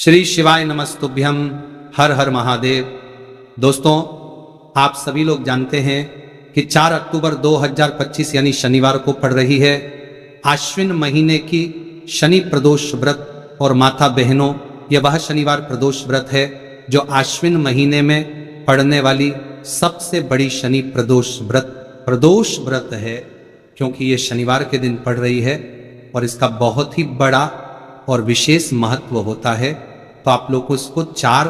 श्री शिवाय नमस्तुभ्यम। हर हर महादेव। दोस्तों, आप सभी लोग जानते हैं कि 4 अक्टूबर 2025 यानी शनिवार को पड़ रही है आश्विन महीने की शनि प्रदोष व्रत। और माता बहनों, यह वह शनिवार प्रदोष व्रत है जो आश्विन महीने में पड़ने वाली सबसे बड़ी शनि प्रदोष व्रत है, क्योंकि ये शनिवार के दिन पड़ रही है और इसका बहुत ही बड़ा और विशेष महत्व होता है। तो आप लोग को इसको 4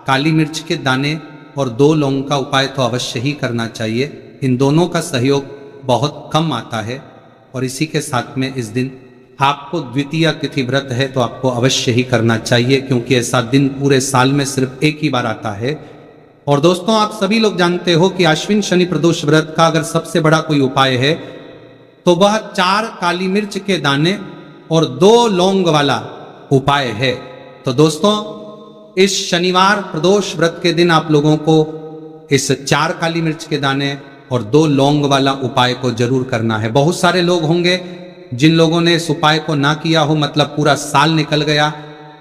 काली मिर्च के दाने और 2 लौंग का उपाय तो अवश्य ही करना चाहिए। इन दोनों का सहयोग बहुत कम आता है और इसी के साथ में इस दिन आपको द्वितीया तिथि व्रत है तो आपको अवश्य ही करना चाहिए, क्योंकि ऐसा दिन पूरे साल में सिर्फ एक ही बार आता है। और दोस्तों, आप सभी लोग जानते हो कि आश्विन शनि प्रदोष व्रत का अगर सबसे बड़ा कोई उपाय है तो वह 4 काली मिर्च के दाने और 2 लौंग वाला उपाय है। तो दोस्तों, इस शनिवार प्रदोष व्रत के दिन आप लोगों को इस 4 काली मिर्च के दाने और 2 लौंग वाला उपाय को जरूर करना है। बहुत सारे लोग होंगे जिन लोगों ने इस उपाय को ना किया हो, मतलब पूरा साल निकल गया,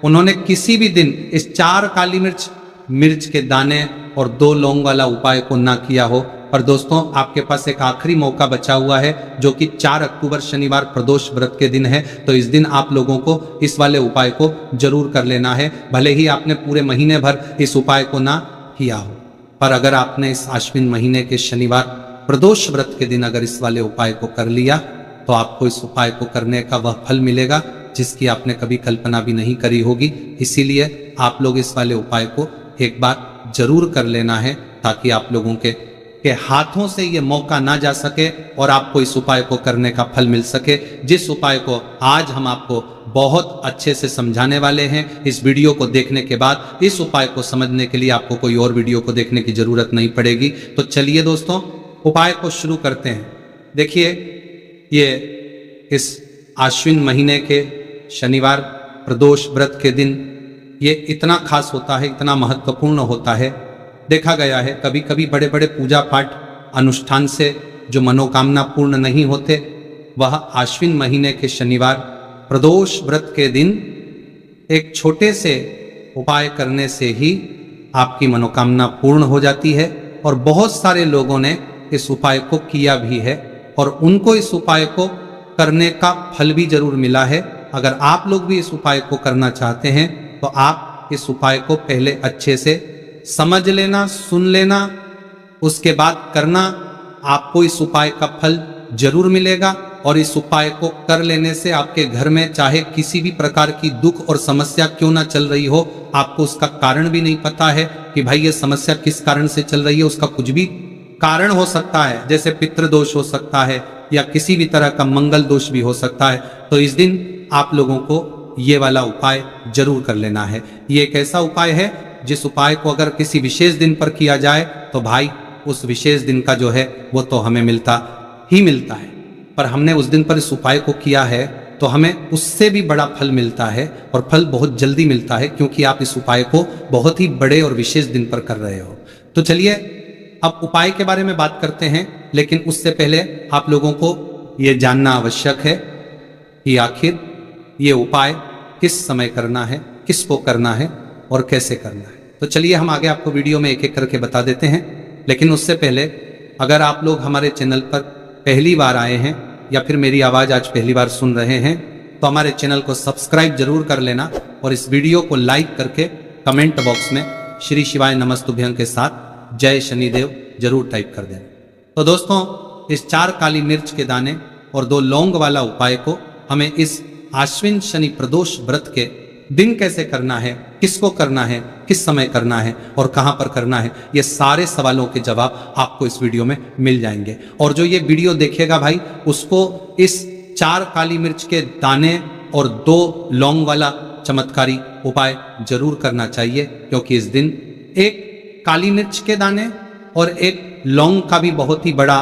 उन्होंने किसी भी दिन इस 4 काली मिर्च के दाने और 2 लौंग वाला उपाय को ना किया हो। पर दोस्तों, आपके पास एक आखिरी मौका बचा हुआ है जो कि 4 अक्टूबर शनिवार प्रदोष व्रत के दिन है। तो इस दिन आप लोगों को इस वाले उपाय को जरूर कर लेना है, भले ही आपने पूरे महीने भर इस उपाय को ना किया हो। पर अगर आपने इस आश्विन महीने के शनिवार प्रदोष व्रत के दिन अगर इस वाले उपाय को कर लिया तो आपको इस उपाय को करने का वह फल मिलेगा जिसकी आपने कभी कल्पना भी नहीं करी होगी। इसीलिए आप लोग इस वाले उपाय को एक बार जरूर कर लेना है, ताकि आप लोगों के हाथों से ये मौका ना जा सके और आपको इस उपाय को करने का फल मिल सके, जिस उपाय को आज हम आपको बहुत अच्छे से समझाने वाले हैं। इस वीडियो को देखने के बाद इस उपाय को समझने के लिए आपको कोई और वीडियो को देखने की जरूरत नहीं पड़ेगी। तो चलिए दोस्तों, उपाय को शुरू करते हैं। देखिए, ये इस आश्विन महीने के शनिवार प्रदोष व्रत के दिन ये इतना खास होता है, इतना महत्वपूर्ण होता है। देखा गया है कभी कभी बड़े बड़े पूजा पाठ अनुष्ठान से जो मनोकामना पूर्ण नहीं होते, वह आश्विन महीने के शनिवार प्रदोष व्रत के दिन एक छोटे से उपाय करने से ही आपकी मनोकामना पूर्ण हो जाती है। और बहुत सारे लोगों ने इस उपाय को किया भी है और उनको इस उपाय को करने का फल भी जरूर मिला है। अगर आप लोग भी इस उपाय को करना चाहते हैं तो आप इस उपाय को पहले अच्छे से समझ लेना, सुन लेना, उसके बाद करना। आपको इस उपाय का फल जरूर मिलेगा और इस उपाय को कर लेने से आपके घर में चाहे किसी भी प्रकार की दुख और समस्या क्यों ना चल रही हो, आपको उसका कारण भी नहीं पता है कि भाई ये समस्या किस कारण से चल रही है, उसका कुछ भी कारण हो सकता है, जैसे पितृदोष हो सकता है या किसी भी तरह का मंगल दोष भी हो सकता है। तो इस दिन आप लोगों को ये वाला उपाय जरूर कर लेना है। ये एक ऐसा उपाय है जिस उपाय को अगर किसी विशेष दिन पर किया जाए तो भाई उस विशेष दिन का जो है वो तो हमें मिलता ही मिलता है। पर हमने उस दिन पर इस उपाय को किया है तो हमें उससे भी बड़ा फल मिलता है, और फल बहुत जल्दी मिलता है, क्योंकि आप इस उपाय को बहुत ही बड़े और विशेष दिन पर कर रहे हो। तो चलिए अब उपाय के बारे में बात करते हैं, लेकिन उससे पहले आप लोगों को ये जानना आवश्यक है कि आखिर ये उपाय किस समय करना है, किसको करना है और कैसे करना है। तो चलिए हम आगे आपको वीडियो में एक एक करके बता देते हैं। लेकिन उससे पहले, अगर आप लोग हमारे चैनल पर पहली बार आए हैं या फिर मेरी आवाज़ आज पहली बार सुन रहे हैं तो हमारे चैनल को सब्सक्राइब जरूर कर लेना और इस वीडियो को लाइक करके कमेंट बॉक्स में श्री शिवाय नमस्तुभ्यं के साथ जय शनिदेव जरूर टाइप कर देना। तो दोस्तों, इस 4 काली मिर्च के दाने और 2 लौंग वाला उपाय को हमें इस आश्विन शनि प्रदोष व्रत के दिन कैसे करना है, किसको करना है, किस समय करना है और कहां पर करना है, ये सारे सवालों के जवाब आपको इस वीडियो में मिल जाएंगे। और जो ये वीडियो देखेगा भाई, उसको इस 4 काली मिर्च के दाने और 2 लौंग वाला चमत्कारी उपाय जरूर करना चाहिए, क्योंकि इस दिन एक काली मिर्च के दाने और एक लौंग का भी बहुत ही बड़ा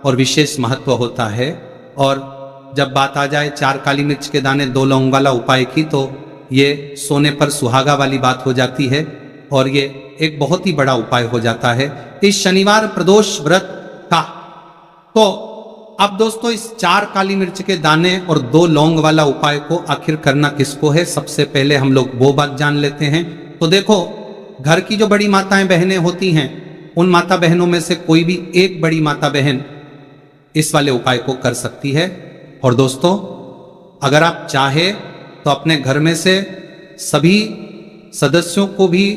और विशेष महत्व होता है। और जब बात आ जाए 4 काली मिर्च के दाने 2 लौंग वाला उपाय की, तो ये सोने पर सुहागा वाली बात हो जाती है और ये एक बहुत ही बड़ा उपाय हो जाता है इस शनिवार प्रदोष व्रत का। तो अब दोस्तों इस 4 काली मिर्च के दाने और 2 लौंग वाला उपाय को आखिर करना किसको है, सबसे पहले हम लोग वो बात जान लेते हैं। तो देखो, घर की जो बड़ी माताएं बहनें होती हैं, उन माता बहनों में से कोई भी एक बड़ी माता बहन इस वाले उपाय को कर सकती है। और दोस्तों, अगर आप चाहे तो अपने घर में से सभी सदस्यों को भी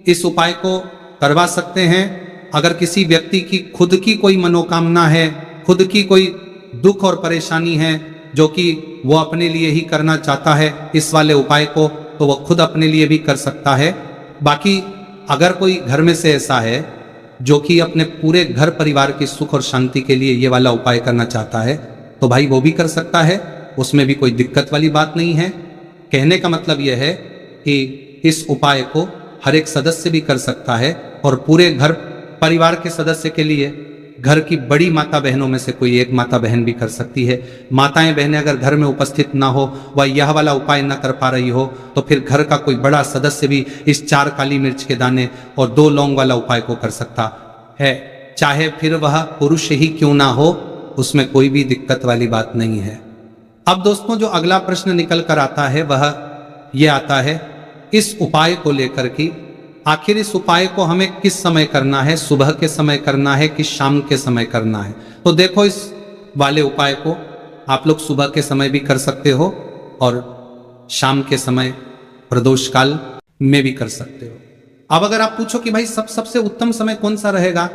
इस उपाय को करवा सकते हैं। अगर किसी व्यक्ति की खुद की कोई मनोकामना है, खुद की कोई दुख और परेशानी है जो कि वो अपने लिए ही करना चाहता है इस वाले उपाय को, तो वो खुद अपने लिए भी कर सकता है। बाकी अगर कोई घर में से ऐसा है जो कि अपने पूरे घर परिवार की सुख और शांति के लिए ये वाला उपाय करना चाहता है, तो भाई वो भी कर सकता है, उसमें भी कोई दिक्कत वाली बात नहीं है। कहने का मतलब यह है कि इस उपाय को हर एक सदस्य भी कर सकता है और पूरे घर परिवार के सदस्य के लिए घर की बड़ी माता बहनों में से कोई एक माता बहन भी कर सकती है। माताएं बहनें अगर घर में उपस्थित ना हो व यह वाला उपाय ना कर पा रही हो, तो फिर घर का कोई बड़ा सदस्य भी इस 4 काली मिर्च के दाने और 2 लौंग वाला उपाय को कर सकता है, चाहे फिर वह पुरुष ही क्यों ना हो, उसमें कोई भी दिक्कत वाली बात नहीं है। अब दोस्तों, जो अगला प्रश्न निकल कर आता है वह यह आता है इस उपाय को लेकर कि आखिर इस उपाय को हमें किस समय करना है, सुबह के समय करना है कि शाम के समय करना है। तो देखो, इस वाले उपाय को आप लोग सुबह के समय भी कर सकते हो और शाम के समय प्रदोष काल में भी कर सकते हो। अब अगर आप पूछो कि भाई सबसे उत्तम समय कौन सा रहेगा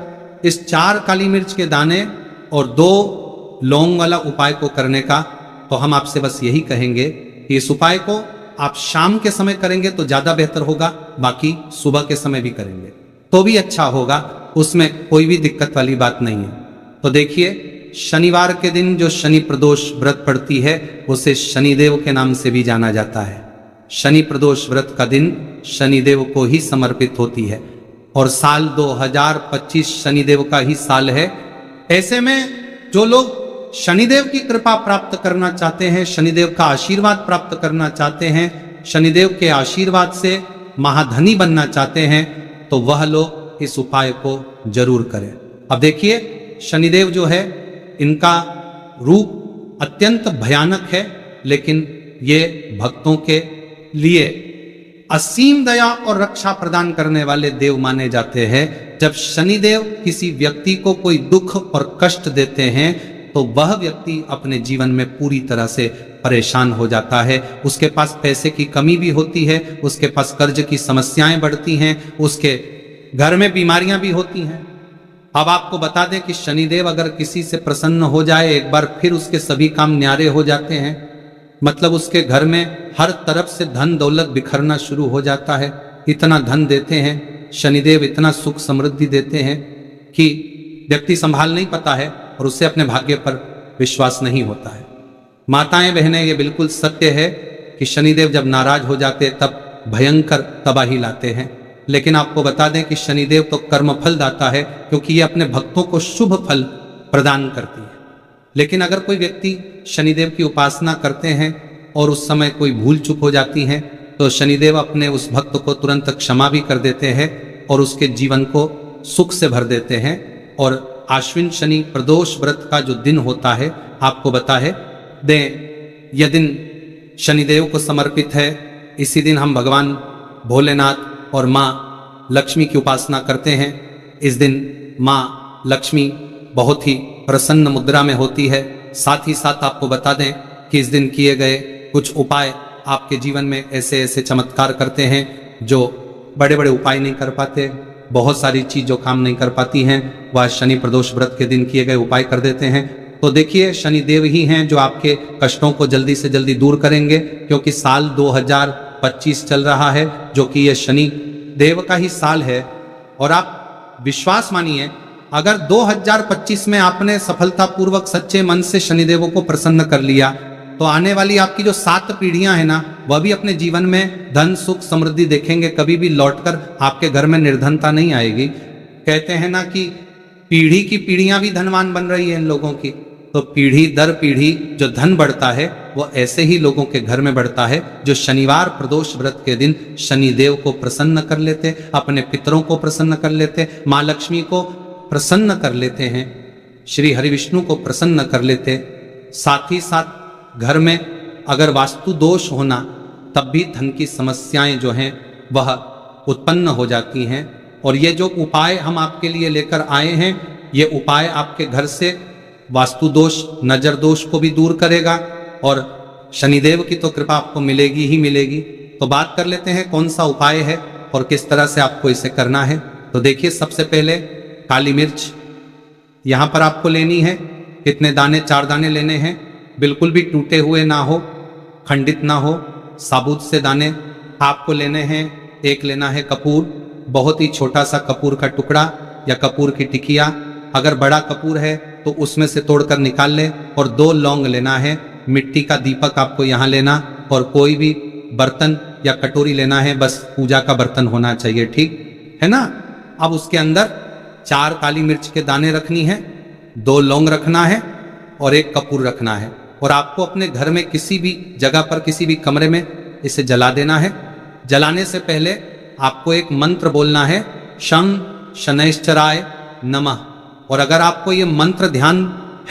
इस 4 काली मिर्च के दाने और 2 लौंग वाला उपाय को करने का, तो हम आपसे बस यही कहेंगे कि इस उपाय को आप शाम के समय करेंगे तो ज्यादा बेहतर होगा, बाकी सुबह के समय भी करेंगे तो भी अच्छा होगा, उसमें कोई भी दिक्कत वाली बात नहीं है। तो देखिए, शनिवार के दिन जो शनि प्रदोष व्रत पड़ती है उसे शनिदेव के नाम से भी जाना जाता है। शनि प्रदोष व्रत का दिन शनिदेव को ही समर्पित होती है और साल 2025 शनिदेव का ही साल है। ऐसे में जो लोग शनिदेव की कृपा प्राप्त करना चाहते हैं, शनिदेव का आशीर्वाद प्राप्त करना चाहते हैं, शनिदेव के आशीर्वाद से महाधनी बनना चाहते हैं, तो वह लोग इस उपाय को जरूर करें। अब देखिए, शनिदेव जो है इनका रूप अत्यंत भयानक है, लेकिन ये भक्तों के लिए असीम दया और रक्षा प्रदान करने वाले देव माने जाते हैं। जब शनिदेव किसी व्यक्ति को कोई दुख और कष्ट देते हैं तो वह व्यक्ति अपने जीवन में पूरी तरह से परेशान हो जाता है। उसके पास पैसे की कमी भी होती है, उसके पास कर्ज की समस्याएं बढ़ती हैं, उसके घर में बीमारियां भी होती हैं। अब आपको बता दें कि शनिदेव अगर किसी से प्रसन्न हो जाए एक बार, फिर उसके सभी काम न्यारे हो जाते हैं। मतलब उसके घर में हर तरफ से धन दौलत बिखरना शुरू हो जाता है। इतना धन देते हैं शनिदेव, इतना सुख समृद्धि देते हैं कि व्यक्ति संभाल नहीं पाता है और उससे अपने भाग्य पर विश्वास नहीं होता है। माताएं बहनें, ये बिल्कुल सत्य है कि शनिदेव जब नाराज हो जाते तब भयंकर तबाही लाते हैं। लेकिन आपको बता दें कि शनिदेव तो कर्मफल दाता है, क्योंकि ये अपने भक्तों को शुभ फल प्रदान करती है। लेकिन अगर कोई व्यक्ति शनिदेव की उपासना करते हैं और उस समय कोई भूल चूक हो जाती है, तो शनिदेव अपने उस भक्त को तुरंत क्षमा भी कर देते हैं और उसके जीवन को सुख से भर देते हैं। और आश्विन शनि प्रदोष व्रत का जो दिन होता है, आपको बता है यह दिन शनिदेव को समर्पित है। इसी दिन हम भगवान भोलेनाथ और माँ लक्ष्मी की उपासना करते हैं। इस दिन माँ लक्ष्मी बहुत ही प्रसन्न मुद्रा में होती है। साथ ही साथ आपको बता दें कि इस दिन किए गए कुछ उपाय आपके जीवन में ऐसे ऐसे चमत्कार करते हैं जो बड़े बड़े उपाय नहीं कर पाते। बहुत सारी चीज जो काम नहीं कर पाती हैं वह शनि प्रदोष व्रत के दिन किए गए उपाय कर देते हैं। तो देखिए, शनिदेव ही हैं जो आपके कष्टों को जल्दी से जल्दी दूर करेंगे, क्योंकि साल 2025 चल रहा है जो कि यह शनि देव का ही साल है। और आप विश्वास मानिए, अगर 2025 में आपने सफलतापूर्वक सच्चे मन से शनिदेव को प्रसन्न कर लिया, तो आने वाली आपकी जो 7 पीढ़ियां हैं ना, वह भी अपने जीवन में धन सुख समृद्धि देखेंगे। कभी भी लौटकर आपके घर में निर्धनता नहीं आएगी। कहते हैं ना कि पीढ़ी की पीढ़ियां भी धनवान बन रही है इन लोगों की। तो पीढ़ी दर पीढ़ी जो धन बढ़ता है वो ऐसे ही लोगों के घर में बढ़ता है जो शनिवार प्रदोष व्रत के दिन शनिदेव को प्रसन्न कर लेते, अपने पितरों को प्रसन्न कर लेते, माँ लक्ष्मी को प्रसन्न कर लेते हैं। श्री हरि विष्णु को प्रसन्न कर लेते। साथ ही साथ घर में अगर वास्तु दोष होना तब भी धन की समस्याएं जो हैं वह उत्पन्न हो जाती हैं। और ये जो उपाय हम आपके लिए लेकर आए हैं, ये उपाय आपके घर से वास्तु दोष, नजर दोष को भी दूर करेगा और शनिदेव की तो कृपा आपको मिलेगी ही मिलेगी। तो बात कर लेते हैं कौन सा उपाय है और किस तरह से आपको इसे करना है। तो देखिए, सबसे पहले काली मिर्च यहाँ पर आपको लेनी है। कितने दाने? 4 दाने लेने हैं। बिल्कुल भी टूटे हुए ना हो, खंडित ना हो, साबुत से दाने आपको लेने हैं। एक लेना है कपूर, बहुत ही छोटा सा कपूर का टुकड़ा या कपूर की टिकिया। अगर बड़ा कपूर है तो उसमें से तोड़कर निकाल ले। और 2 लौंग लेना है। मिट्टी का दीपक आपको यहाँ लेना और कोई भी बर्तन या कटोरी लेना है, बस पूजा का बर्तन होना चाहिए, ठीक है ना। अब उसके अंदर 4 काली मिर्च के दाने रखनी है, 2 लौंग रखना है और 1 कपूर रखना है। और आपको अपने घर में किसी भी जगह पर, किसी भी कमरे में इसे जला देना है। जलाने से पहले आपको एक मंत्र बोलना है, शं शनैश्चराय नमः। और अगर आपको ये मंत्र ध्यान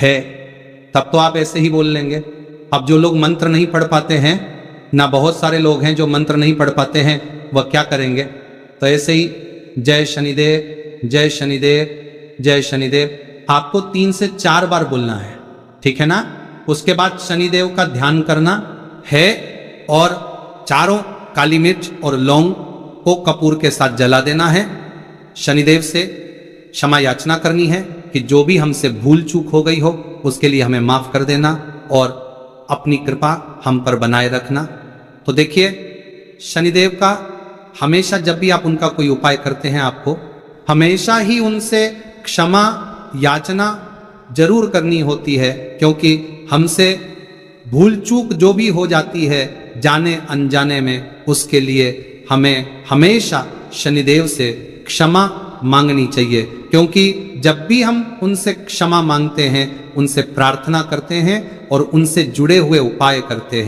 है तब तो आप ऐसे ही बोल लेंगे। अब जो लोग मंत्र नहीं पढ़ पाते हैं ना, बहुत सारे लोग हैं जो मंत्र नहीं पढ़ पाते हैं, वह क्या करेंगे? तो ऐसे ही जय शनिदेव, जय शनिदेव, जय शनिदेव आपको 3 से 4 बार बोलना है, ठीक है ना। उसके बाद शनिदेव का ध्यान करना है और चारों काली मिर्च और लौंग को कपूर के साथ जला देना है। शनिदेव से क्षमा याचना करनी है कि जो भी हमसे भूल चूक हो गई हो उसके लिए हमें माफ कर देना और अपनी कृपा हम पर बनाए रखना। तो देखिए, शनिदेव का हमेशा जब भी आप उनका कोई उपाय करते हैं, आपको हमेशा ही उनसे क्षमा याचना जरूर करनी होती है, क्योंकि हमसे भूल चूक जो भी हो जाती है जाने अनजाने में, उसके लिए हमें हमेशा शनिदेव से क्षमा मांगनी चाहिए। क्योंकि जब भी हम उनसे क्षमा मांगते हैं, उनसे प्रार्थना करते हैं और उनसे जुड़े हुए उपाय करते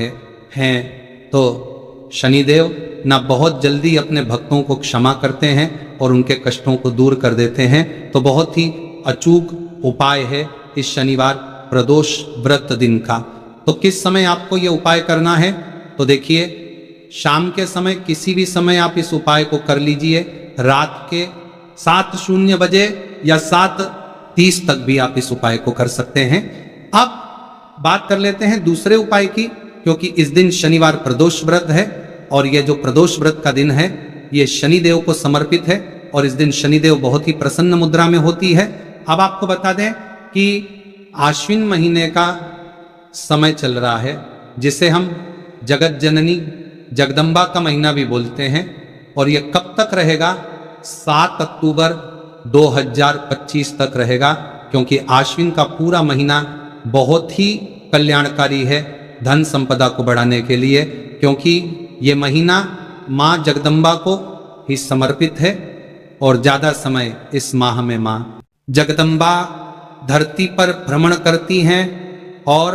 हैं तो शनिदेव ना बहुत जल्दी अपने भक्तों को क्षमा करते हैं और उनके कष्टों को दूर कर देते हैं। तो बहुत ही अचूक उपाय है इस शनिवार प्रदोष व्रत दिन का। तो किस समय आपको ये उपाय करना है? तो देखिए, शाम के समय, किसी भी समय आप इस उपाय को कर लीजिए। रात के 7:00 बजे या 7:30 तक भी आप इस उपाय को कर सकते हैं। अब बात कर लेते हैं दूसरे उपाय की, क्योंकि इस दिन शनिवार प्रदोष व्रत है और यह जो प्रदोष व्रत का दिन है ये शनिदेव को समर्पित है और इस दिन शनिदेव बहुत ही प्रसन्न मुद्रा में होती है। अब आपको बता दें कि आश्विन महीने का समय चल रहा है, जिसे हम जगत जननी जगदम्बा का महीना भी बोलते हैं। और यह कब तक रहेगा? 7 अक्टूबर 2025 तक रहेगा, क्योंकि आश्विन का पूरा महीना बहुत ही कल्याणकारी है धन संपदा को बढ़ाने के लिए, क्योंकि ये महीना माँ जगदम्बा को ही समर्पित है। और ज्यादा समय इस माह में माँ जगदम्बा धरती पर भ्रमण करती हैं और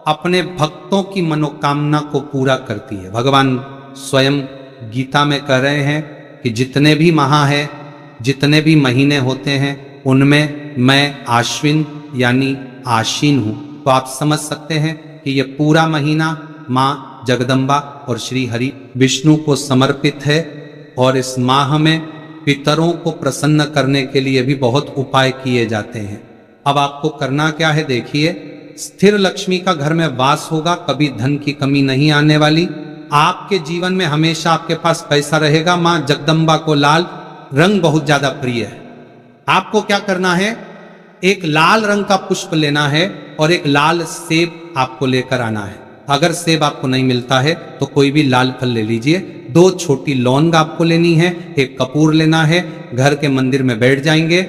अपने भक्तों की मनोकामना को पूरा करती है। भगवान स्वयं गीता में कह रहे हैं कि जितने भी माह हैं, जितने भी महीने होते हैं, उनमें मैं आश्विन यानी आशीन हूँ। तो आप समझ सकते हैं कि ये पूरा महीना माँ जगदम्बा और श्री हरि विष्णु को समर्पित है। और इस माह में पितरों को प्रसन्न करने के लिए भी बहुत उपाय किए जाते हैं। अब आपको करना क्या है? देखिए, स्थिर लक्ष्मी का घर में वास होगा, कभी धन की कमी नहीं आने वाली। आपके जीवन में हमेशा आपके पास पैसा रहेगा। माँ जगदम्बा को लाल रंग बहुत ज्यादा प्रिय है। आपको क्या करना है? एक लाल रंग का पुष्प लेना है और एक लाल सेब आपको लेकर आना है। अगर सेब आपको नहीं मिलता है तो कोई भी लाल फल ले लीजिए। 2 छोटी लौंग आपको लेनी है, 1 कपूर लेना है। घर के मंदिर में बैठ जाएंगे।